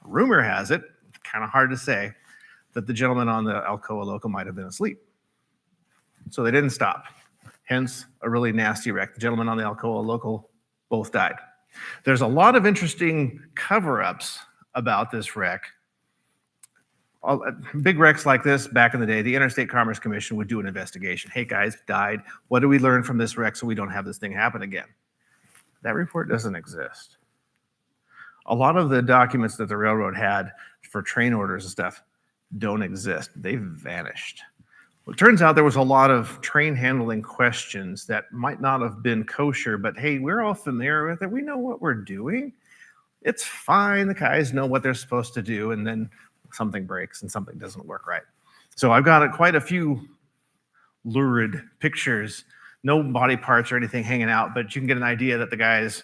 S1: Rumor has it, kind of hard to say, that the gentleman on the Alcoa local might have been asleep. So they didn't stop. Hence, a really nasty wreck. The gentleman on the Alcoa local both died. There's a lot of interesting cover-ups about this wreck. Big wrecks like this, back in the day, the Interstate Commerce Commission would do an investigation. Hey, guys, died. What do we learn from this wreck so we don't have this thing happen again? That report doesn't exist. A lot of the documents that the railroad had for train orders and stuff don't exist. They've vanished. Well, it turns out there was a lot of train handling questions that might not have been kosher, but hey, we're all familiar with it. We know what we're doing. It's fine. The guys know what they're supposed to do, and then something breaks and something doesn't work right. So I've got quite a few lurid pictures, no body parts or anything hanging out, but you can get an idea that the guys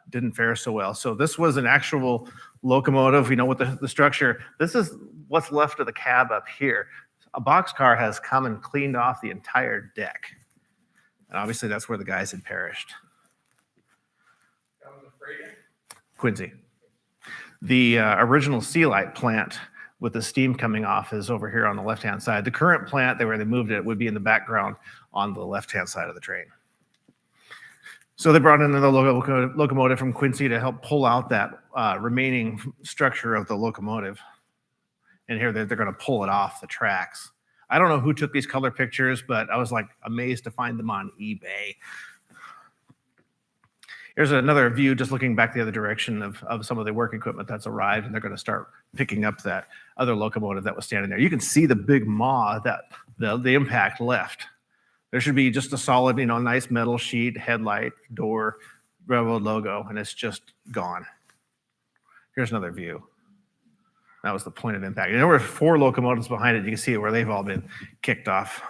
S1: didn't fare so well. So this was an actual locomotive, with the structure. This is what's left of the cab up here. A boxcar has come and cleaned off the entire deck. And obviously that's where the guys had perished.
S5: That was a freighter?
S1: Quincy. The original Sea Light plant with the steam coming off is over here on the left-hand side. The current plant, where they moved it, would be in the background on the left-hand side of the train. So they brought in another locomotive from Quincy to help pull out that remaining structure of the locomotive. And here they're going to pull it off the tracks. I don't know who took these color pictures, but I was like amazed to find them on eBay. Here's another view just looking back the other direction of some of the work equipment that's arrived, and they're going to start picking up that other locomotive that was standing there. You can see the big maw that the impact left. There should be just a solid, nice metal sheet, headlight, door, railroad logo, and it's just gone. Here's another view. That was the point of impact. And there were 4 locomotives behind it. You can see where they've all been kicked off.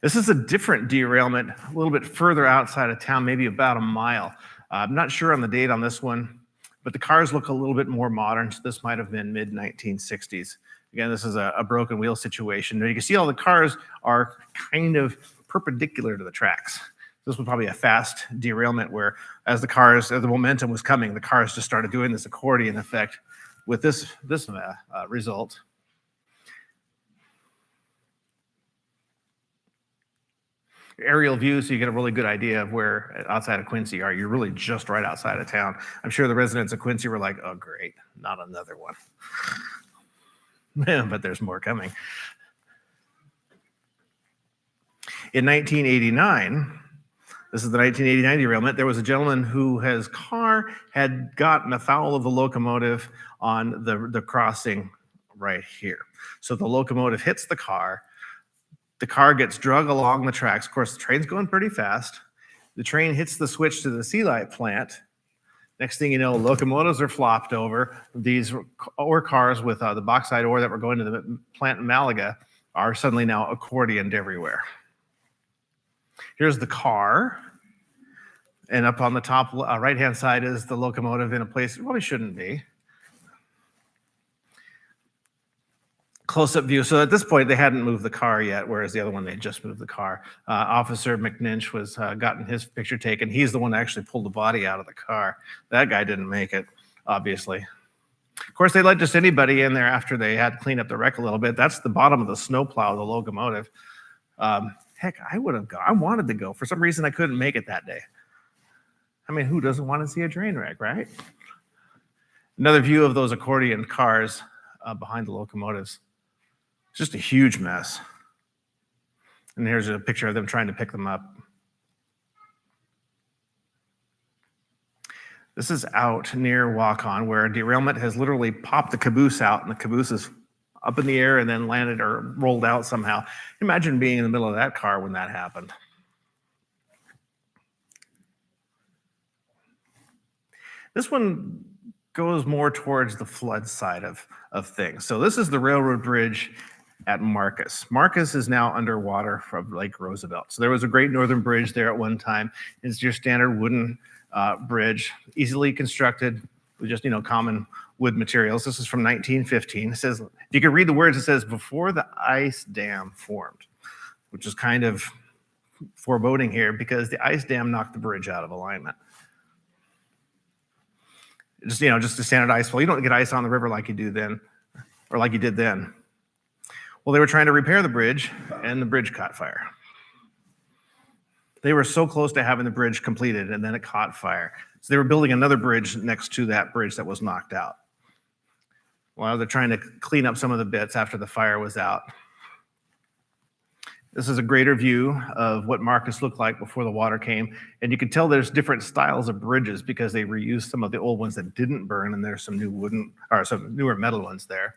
S1: This is a different derailment, a little bit further outside of town, maybe about a mile. I'm not sure on the date on this one, but the cars look a little bit more modern. So this might have been mid-1960s. Again, this is a broken wheel situation. You can see all the cars are kind of perpendicular to the tracks. This was probably a fast derailment where as the momentum was coming, the cars just started doing this accordion effect with this result. Aerial view so you get a really good idea of where outside of Quincy you are. You're really just right outside of town. I'm sure the residents of Quincy were like, oh, great, not another one. But there's more coming. In 1989, this is the 1989 derailment, there was a gentleman whose car had gotten afoul of the locomotive on the crossing right here. So the locomotive hits the car gets drug along the tracks. Of course, the train's going pretty fast. The train hits the switch to the sea light plant. Next thing you know, locomotives are flopped over. These ore cars with the bauxite ore that were going to the plant in Malaga are suddenly now accordioned everywhere. Here's the car. And up on the top right-hand side is the locomotive in a place it probably shouldn't be. Close-up view. So at this point, they hadn't moved the car yet, whereas the other one, they just moved the car. Officer McNinch was gotten his picture taken. He's the one that actually pulled the body out of the car. That guy didn't make it, obviously. Of course, they let just anybody in there after they had to clean up the wreck a little bit. That's the bottom of the snowplow of the locomotive. Heck, I would have gone. I wanted to go. For some reason, I couldn't make it that day. I mean, who doesn't want to see a train wreck, right? Another view of those accordion cars behind the locomotives. Just a huge mess. And here's a picture of them trying to pick them up. This is out near Waukon, where a derailment has literally popped the caboose out, and the caboose is up in the air and then landed or rolled out somehow. Imagine being in the middle of that car when that happened. This one goes more towards the flood side of things. So this is the railroad bridge at Marcus. Marcus is now underwater from Lake Roosevelt. So there was a Great Northern Bridge there at one time. It's your standard wooden bridge, easily constructed with just, common wood materials. This is from 1915. It says, if you can read the words, it says, before the ice dam formed, which is kind of foreboding here because the ice dam knocked the bridge out of alignment. Just a standard ice flow. You don't get ice on the river like you do then, or like you did then. Well, they were trying to repair the bridge, and the bridge caught fire. They were so close to having the bridge completed, and then it caught fire. So they were building another bridge next to that bridge that was knocked out. Well, they're trying to clean up some of the bits after the fire was out. This is a greater view of what Marcus looked like before the water came. And you can tell there's different styles of bridges because they reused some of the old ones that didn't burn, and there's some some newer metal ones there.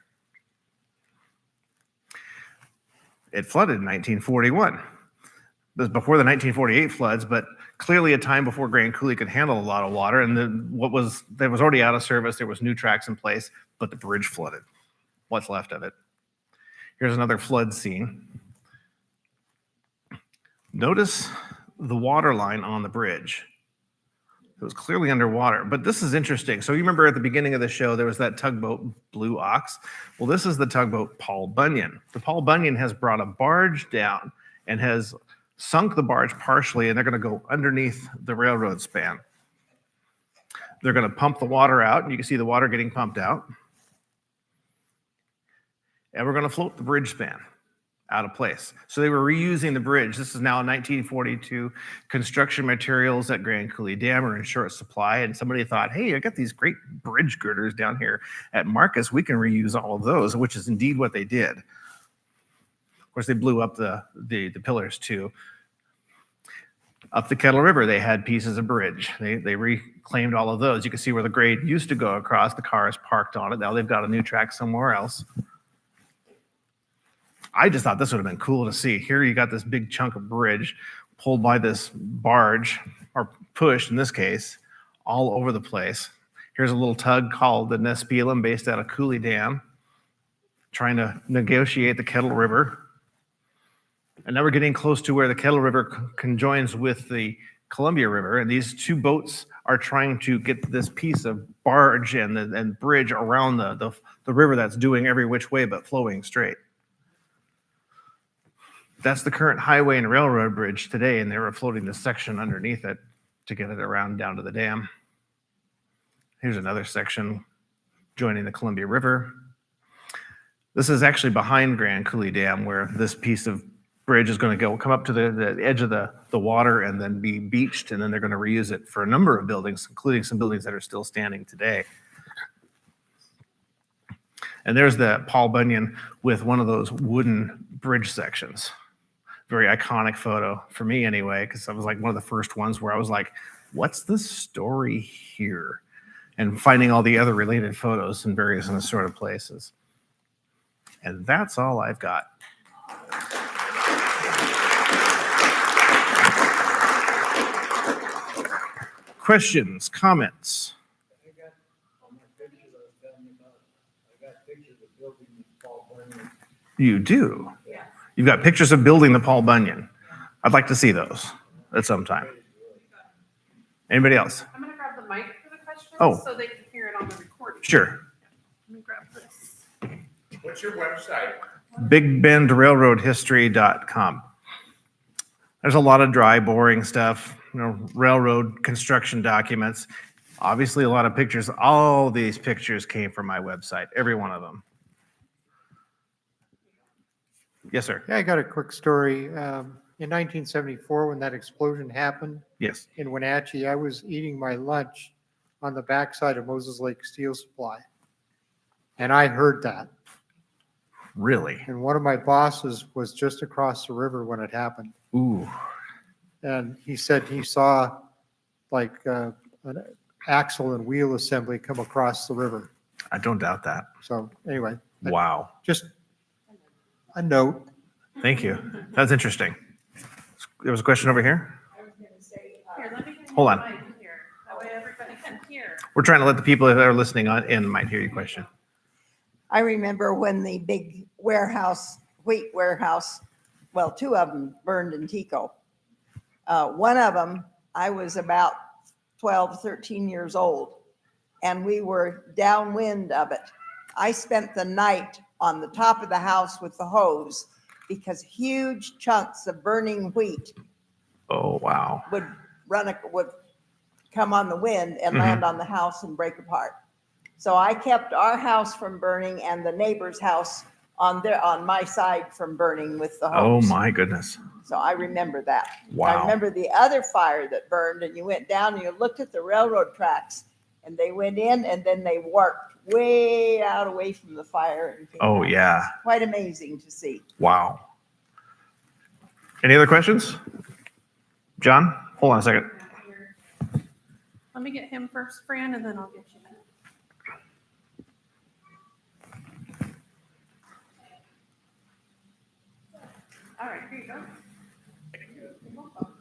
S1: It flooded in 1941. This was before the 1948 floods, but clearly a time before Grand Coulee could handle a lot of water. And then that was already out of service. There was new tracks in place, but the bridge flooded. What's left of it? Here's another flood scene. Notice the water line on the bridge. It was clearly underwater, but this is interesting. So you remember at the beginning of the show, there was that tugboat Blue Ox. Well, this is the tugboat Paul Bunyan. The Paul Bunyan has brought a barge down and has sunk the barge partially, and they're going to go underneath the railroad span. They're going to pump the water out, and you can see the water getting pumped out. And we're going to float the bridge span out of place. So they were reusing the bridge. This is now 1942. Construction materials at Grand Coulee Dam are in short supply, and somebody thought, hey, I got these great bridge girders down here at Marcus. We can reuse all of those, which is indeed what they did. Of course, they blew up the pillars too. Up the Kettle River, they had pieces of bridge. They reclaimed all of those. You can see where the grade used to go across. The car is parked on it. Now they've got a new track somewhere else. I just thought this would have been cool to see. Here you got this big chunk of bridge pulled by this barge, or pushed in this case, all over the place. Here's a little tug called the Nespelum based out of Coulee Dam, trying to negotiate the Kettle River. And now we're getting close to where the Kettle River conjoins with the Columbia River, and these two boats are trying to get this piece of barge and bridge around the river that's doing every which way but flowing straight. That's the current highway and railroad bridge today, and they were floating this section underneath it to get it around down to the dam. Here's another section joining the Columbia River. This is actually behind Grand Coulee Dam, where this piece of bridge is going to come up to the edge of the water and then be beached, and then they're going to reuse it for a number of buildings, including some buildings that are still standing today. And there's the Paul Bunyan with one of those wooden bridge sections. Very iconic photo for me anyway, because I was like one of the first ones where I was like, what's the story here? And finding all the other related photos in various sort of places. And that's all I've got. Questions, comments?
S6: I got on my pictures I was telling you about, I got pictures of building the Paul Bunyan.
S1: You do?
S4: Yeah.
S1: You've got pictures of building the Paul Bunyan. I'd like to see those at some time. Anybody else?
S7: I'm gonna grab the mic for the questions.
S1: Oh.
S7: So they can hear it on the recording.
S1: Sure.
S7: Let me grab this.
S5: What's your website?
S1: BigBendRailroadHistory.com. There's a lot of dry, boring stuff, railroad construction documents. Obviously, a lot of pictures. All these pictures came from my website, every one of them. Yes, sir.
S8: Yeah, I got a quick story. In 1974, when that explosion happened
S1: Yes.
S8: in Wenatchee, I was eating my lunch on the backside of Moses Lake Steel Supply. And I heard that.
S1: Really?
S8: And one of my bosses was just across the river when it happened.
S1: Ooh.
S8: And he said he saw like an axle and wheel assembly come across the river.
S1: I don't doubt that.
S8: So anyway,
S1: Wow.
S8: just a note.
S1: Thank you. That's interesting. There was a question over here.
S4: I was gonna say,
S7: Here, let me get
S1: Hold
S7: you
S1: on.
S7: the mic here. That way everybody can hear.
S1: We're trying to let the people that are listening on in might hear your question.
S4: I remember when the big warehouse, wheat warehouse, well, two of them burned in Tico. One of them, I was about 12, 13 years old, and we were downwind of it. I spent the night on the top of the house with the hose because huge chunks of burning wheat
S1: Oh, wow.
S4: would come on the wind and land on the house and break apart. So I kept our house from burning and the neighbor's house on my side from burning with the
S1: Oh,
S4: hose.
S1: my goodness.
S4: So I remember that. I
S1: Wow.
S4: remember the other fire that burned, and you went down and you looked at the railroad tracks, and they went in and then they warped way out away from the fire. And came
S1: Oh,
S4: back.
S1: yeah.
S4: Quite amazing to see.
S1: Wow. Any other questions? John, hold on a second.
S7: Let me get him first, Fran, and then I'll get you. All right, here you go.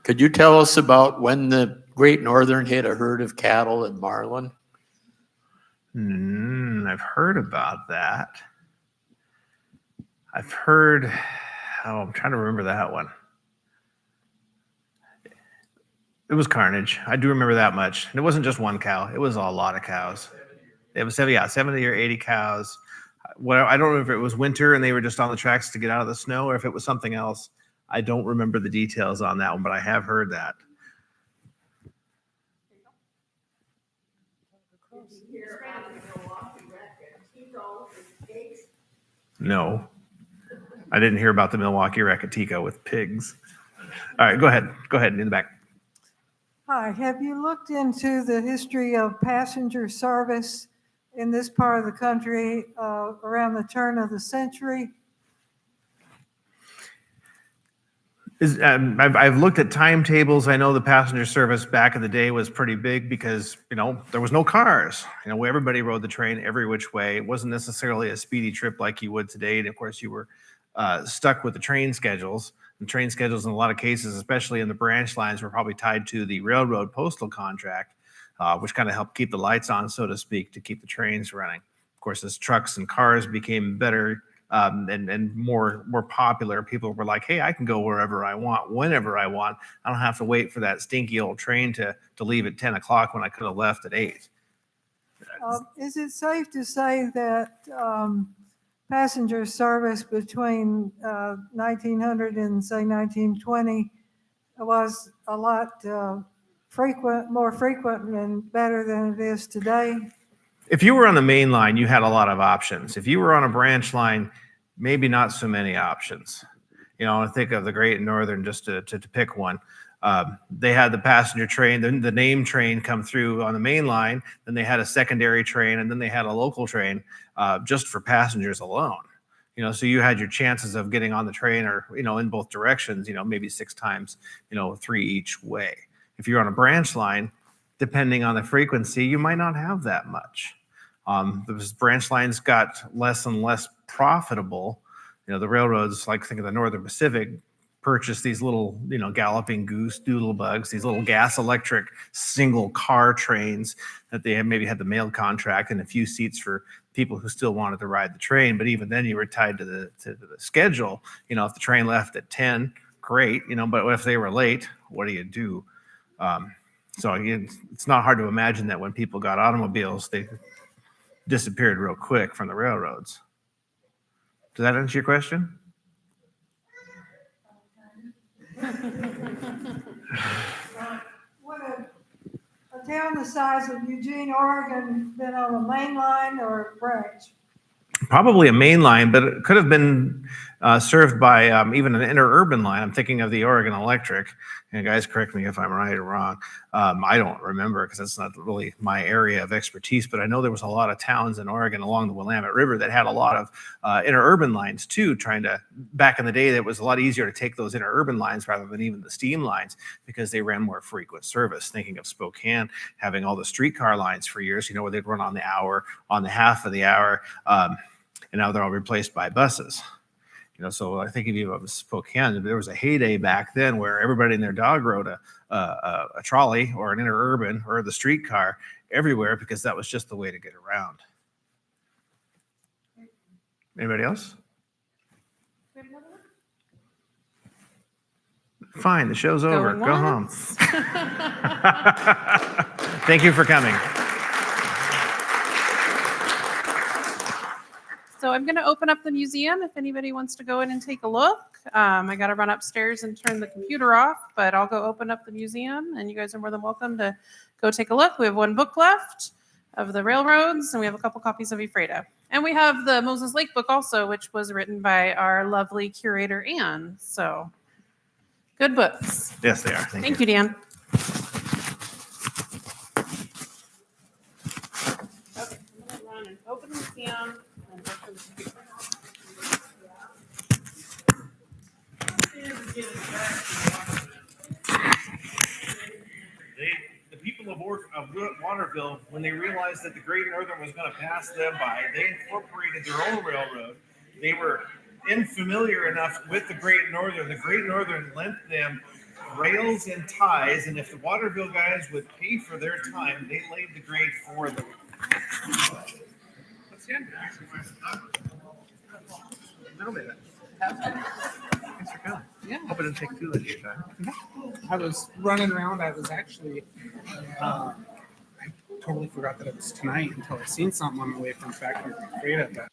S9: Could you tell us about when the Great Northern hit a herd of cattle in Marlin?
S1: I've heard about that. I've heard, I'm trying to remember that one. It was carnage. I do remember that much. And it wasn't just one cow. It was a lot of cows. It was 70 or 80 cows. Well, I don't know if it was winter and they were just on the tracks to get out of the snow or if it was something else. I don't remember the details on that one, but I have heard that. No, I didn't hear about the Milwaukee Recatico with pigs. All right, go ahead. Go ahead in the back.
S10: Hi, have you looked into the history of passenger service in this part of the country around the turn of the century?
S1: I've looked at timetables. I know the passenger service back in the day was pretty big because, there was no cars. Everybody rode the train every which way. It wasn't necessarily a speedy trip like you would today. And of course, you were stuck with the train schedules. And train schedules in a lot of cases, especially in the branch lines, were probably tied to the railroad postal contract, which kind of helped keep the lights on, so to speak, to keep the trains running. Of course, as trucks and cars became better and more popular, people were like, hey, I can go wherever I want, whenever I want. I don't have to wait for that stinky old train to leave at 10 o'clock when I could have left at 8.
S10: Is it safe to say that passenger service between 1900 and say 1920 was a lot more frequent and better than it is today.
S1: If you were on the main line, you had a lot of options. If you were on a branch line, maybe not so many options. You know, I think of the Great Northern just to pick one. They had the passenger train, then the name train come through on the main line, then they had a secondary train, and then they had a local train just for passengers alone. You know, so you had your chances of getting on the train or, you know, in both directions, you know, maybe 6 times, you know, 3 each way. If you're on a branch line, depending on the frequency, you might not have that much. Those branch lines got less and less profitable. You know, the railroads, like think of the Northern Pacific, purchased these little, you know, galloping goose doodlebugs, these little gas electric single car trains that they had maybe had the mail contract and a few seats for people who still wanted to ride the train. But even then you were tied to the schedule. You know, if the train left at 10, great, you know, but if they were late, what do you do? So it's not hard to imagine that when people got automobiles, they disappeared real quick from the railroads. Does that answer your question?
S10: Would a town the size of Eugene, Oregon been on a main line or a branch?
S1: Probably a main line, but it could have been served by even an interurban line. I'm thinking of the Oregon Electric. And guys, correct me if I'm right or wrong. I don't remember because that's not really my area of expertise, but I know there was a lot of towns in Oregon along the Willamette River that had a lot of interurban lines too, back in the day, it was a lot easier to take those interurban lines rather than even the steam lines because they ran more frequent service. Thinking of Spokane having all the streetcar lines for years, you know, where they'd run on the hour, on the half of the hour, and now they're all replaced by buses. You know, so I think if you have Spokane, there was a heyday back then where everybody and their dog rode a trolley or an interurban or the streetcar everywhere because that was just the way to get around. Anybody else? Fine, the show's over.
S7: Going
S1: Go home.
S7: once.
S1: Thank you for coming.
S7: So I'm going to open up the museum if anybody wants to go in and take a look. I got to run upstairs and turn the computer off, but I'll go open up the museum and you guys are more than welcome to go take a look. We have 1 book left of the railroads and we have a couple copies of Ephrata. And we have the Moses Lake book also, which was written by our lovely curator, Anne. So good books.
S1: Yes, they are.
S7: Thank you, Dan. Okay, I'm going to run and open the museum.
S1: The people of Waterville, when they realized that the Great Northern was going to pass them by, they incorporated their own railroad. They were unfamiliar enough with the Great Northern. The Great Northern lent them rails and ties, and if the Waterville guys would pay for their time, they laid the grade for them. Thanks for coming.
S11: Yeah.
S1: Hope it didn't take too much of your time.
S11: I was running around. I was actually, I totally forgot that it was tonight until I seen something on the way from factory to Ephrata. But